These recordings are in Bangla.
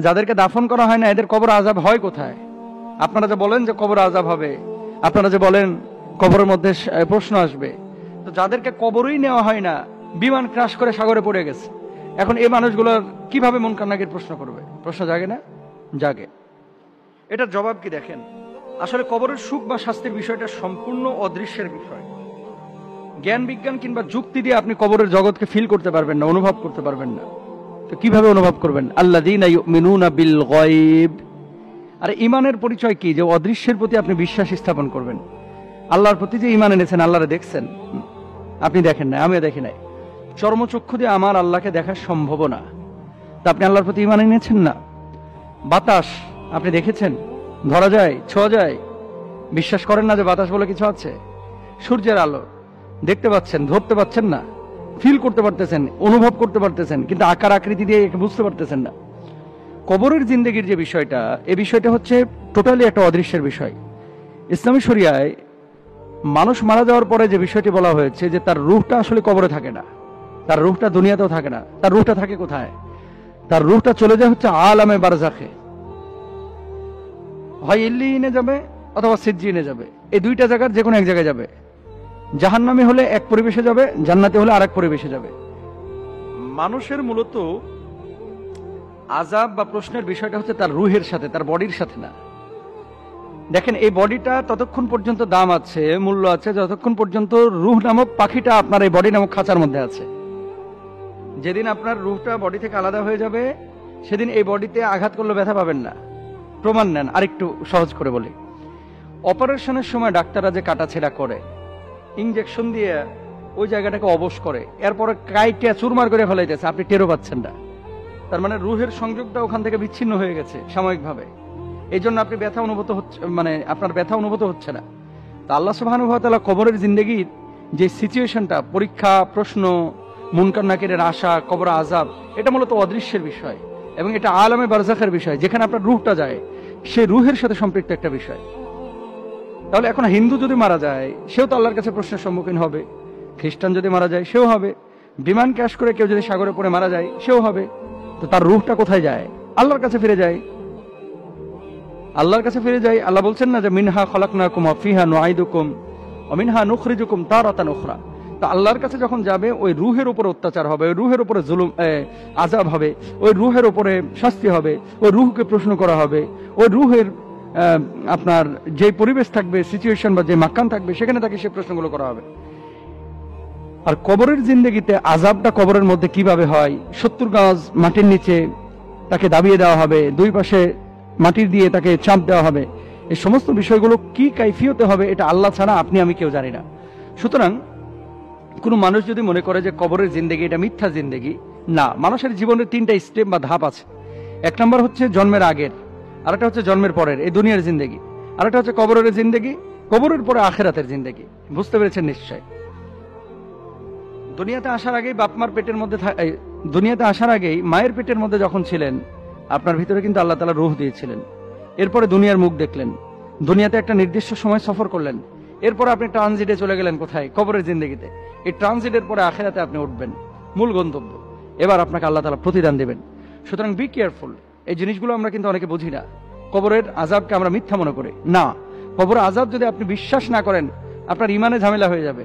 যাদেরকে দাফন করা হয় না এদের কবর আযাব হয় কোথায়? আপনারা যে বলেন যে কবর আযাব হবে, আপনারা যে বলেন কবরের মধ্যে প্রশ্ন আসবে, তো যাদেরকে কবরই নেওয়া হয় না, বিমান ক্রাশ করে সাগরে পড়ে গেছে, এখন এই মানুষগুলোর কিভাবে মুনকার নাকির প্রশ্ন করবে? প্রশ্ন জাগে না? জাগে। এটার জবাব কি দেখেন, আসলে কবরের সুখ বা শাস্তির বিষয়টা সম্পূর্ণ অদৃশ্যের বিষয়। জ্ঞান বিজ্ঞান কিংবা যুক্তি দিয়ে আপনি কবরের জগৎকে ফিল করতে পারবেন না, অনুভব করতে পারবেন না। তো কিভাবে অনুভব করবেন? আল্লাযীনা ইউমিনুনা বিল গায়ব। আর ঈমানের পরিচয় কি? যে অদৃশ্যের প্রতি আপনি বিশ্বাস স্থাপন করবেন। আল্লাহর প্রতি যে ঈমান এনেছেন, আল্লাহরে দেখছেন, আপনি দেখেন না, আমিও দেখি নাই, চর্মচক্ষু দিয়ে আমার আল্লাহকে দেখা সম্ভব না, তা আপনি আল্লাহর প্রতি ঈমান এনেছেন না। বাতাস আপনি দেখেছেন, ধরা যায়, ছোঁয়া যায়, বিশ্বাস করেন না যে বাতাস বলে কিছু আছে। সূর্যের আলো দেখতে পাচ্ছেন, ধরতে পাচ্ছেন না, ফিল করতে পারতেছেন, অনুভব করতে পারতেছেন, কিন্তু আকার আকৃতি দিয়ে বুঝতে পারতেছেন না। কবরের জিন্দেগির যে বিষয়টা, এই বিষয়টা হচ্ছে টোটালি একটা অদৃশ্যের বিষয়। ইসলামী শরিয়ায় মানুষ মারা যাওয়ার পরে যে বিষয়টি বলা হয়েছে যে তার রূহটা আসলে কবরে থাকে না, তার রূহটা দুনিয়াতেও থাকে না। তার রূহটা থাকে কোথায়? তার রূহটা চলে যায় হচ্ছে আলামে বারজাখে, হয় ইল্লিয়িনে যাবে অথবা সিজ্জিনে যাবে। এই দুইটা জায়গার যে কোনো এক জায়গায় যাবে। জাহান্নামী হলে এক পরিবেশে যাবে, জান্নাতি হলে আরেক পরিবেশে যাবে। মানুষের মূলত আযাব বা প্রশ্নের বিষয়টা হচ্ছে তার রুহের সাথে, তার বডির সাথে না। দেখেন, এই বডিটা ততক্ষণ পর্যন্ত দাম আছে, মূল্য আছে, যতক্ষণ পর্যন্ত রুহ নামক পাখিটা আপনার এই বডি নামক খাঁচার মধ্যে আছে। যেদিন আপনার রুহটা বডি থেকে আলাদা হয়ে যাবে, সেদিন এই বডিতে আঘাত করলে ব্যথা পাবেন না। প্রমাণ নেন, আরেকটু সহজ করে বলি। অপারেশনের সময় ডাক্তাররা যে কাটাছেড়া করে, ইনজেকশন দিয়ে ওই জায়গাটাকে অবশ করে, এরপরে কাইটা চুরমার করে ফেলাইতেছে, আপনি টেরও পাচ্ছেন না। তার মানে রুহের সংযোগটা ওখান থেকে বিচ্ছিন্ন হয়ে গেছে সাময়িকভাবে। এই জন্য আপনি ব্যথা অনুভূত হচ্ছে, মানে আপনার ব্যথা অনুভূত হচ্ছে না। তা আল্লাহ সুবহানাহু ওয়া তাআলা কবরের জিন্দেগির যে সিচুয়েশনটা, পরীক্ষা, প্রশ্ন, মুনকার নাকিরের আশা, কবর আযাব, এটা মূলত অদৃশ্যের বিষয় এবং এটা আলামে বারজাখের বিষয়, যেখানে আপনার রুহটা যায়, সে রুহের সাথে সম্পৃক্ত একটা বিষয়। তাহলে এখন হিন্দু যদি মারা যায়, সেও তো আল্লাহর কাছে প্রশ্নের সম্মুখীন হবে। খ্রিস্টান যদি মারা যায়, সেও হবে। বিমান ক্র্যাশ করে কেউ যদি সাগরে পড়ে মারা যায়, সেও হবে। তো তার রূহটা কোথায় যায়? আল্লাহর কাছে ফিরে যায়। আল্লাহর কাছে ফিরে যায়। আল্লাহ বলছেন না যে মিনহা খলাকনাকুম ওয়া ফিহা নুঈদুকুম ওয়া মিনহা নুখরিজুকুম তারাতান উখরা। তো আল্লাহর কাছে যখন যাবে, ওই রূহের উপরে অত্যাচার হবে, ওই রূহের উপরে জুলুম, আযাব হবে, ওই রূহের উপরে শাস্তি হবে, ওই রূহকে প্রশ্ন করা হবে, ওই রূহের আপনার যে পরিবেশ থাকবে, সিচুয়েশন বা যে মাকান থাকবে, সেখানে তাকে সে প্রশ্নগুলো করা হবে। আর কবরের জিন্দেগিতে আযাবটা কবরের মধ্যে কিভাবে হয়? 70 গজ মাটির নিচে তাকে দাবিয়ে দেওয়া হবে, দুই পাশে মাটির দিয়ে তাকে চাপ দেওয়া হবে। এই সমস্ত বিষয়গুলো কি কাইফিয়তে হবে, এটা আল্লাহ ছাড়া আপনি আমি কেউ জানি না। সুতরাং কোনো মানুষ যদি মনে করে যে কবরের জিন্দেগি এটা মিথ্যা জিন্দেগি, না, মানুষের জীবনের 3টা স্টেপ বা ধাপ আছে। 1 নম্বর হচ্ছে জন্মের আগের, আরেকটা হচ্ছে জন্মের পরের, এই দুনিয়ার জিন্দেগি, আরেকটা হচ্ছে কবরের জিন্দেগি, কবরের পরে আখিরাতের জিন্দেগি। বুঝতে পেরেছেন নিশ্চয়? দুনিয়াতে আসার আগেই বাপমার পেটের মধ্যে, দুনিয়াতে আসার আগেই মায়ের পেটের মধ্যে যখন ছিলেন, আপনার ভিতরে কিন্তু আল্লাহ তাআলা রূহ দিয়েছিলেন। এরপরে দুনিয়ার মুখ দেখলেন, দুনিয়াতে একটা নির্দিষ্ট সময় সফর করলেন, এরপর আপনি ট্রানজিটে চলে গেলেন কোথায়? কবরের জিন্দেগিতে। এই ট্রানজিটের পরে আখিরাতে আপনি উঠবেন, মূল গন্তব্য। এবার আপনাকে আল্লাহ তাআলা প্রতিদান দেবেন। সুতরাং বি কেয়ারফুল। এই জিনিসগুলো আমরা কিন্তু অনেকে বুঝি না। কবরের আযাবকে আমরা মিথ্যা মনে করি না। কবরের আযাব যদি আপনি বিশ্বাস না করেন, আপনার ঈমানে ঝামেলা হয়ে যাবে।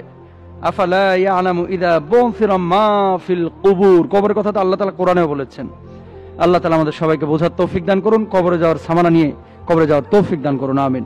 আফালা ইয়ালামু ইযা বুনফিরা মা ফিল কুবুর, কবরের কথা তো আল্লাহ তাআলা কোরআনেও বলেছেন। আল্লাহ তাআলা আমাদের সবাইকে বোঝার তৌফিক দান করুন। কবরে যাওয়ার সামানা নিয়ে কবরে যাওয়ার তৌফিক দান করুন। আমিন।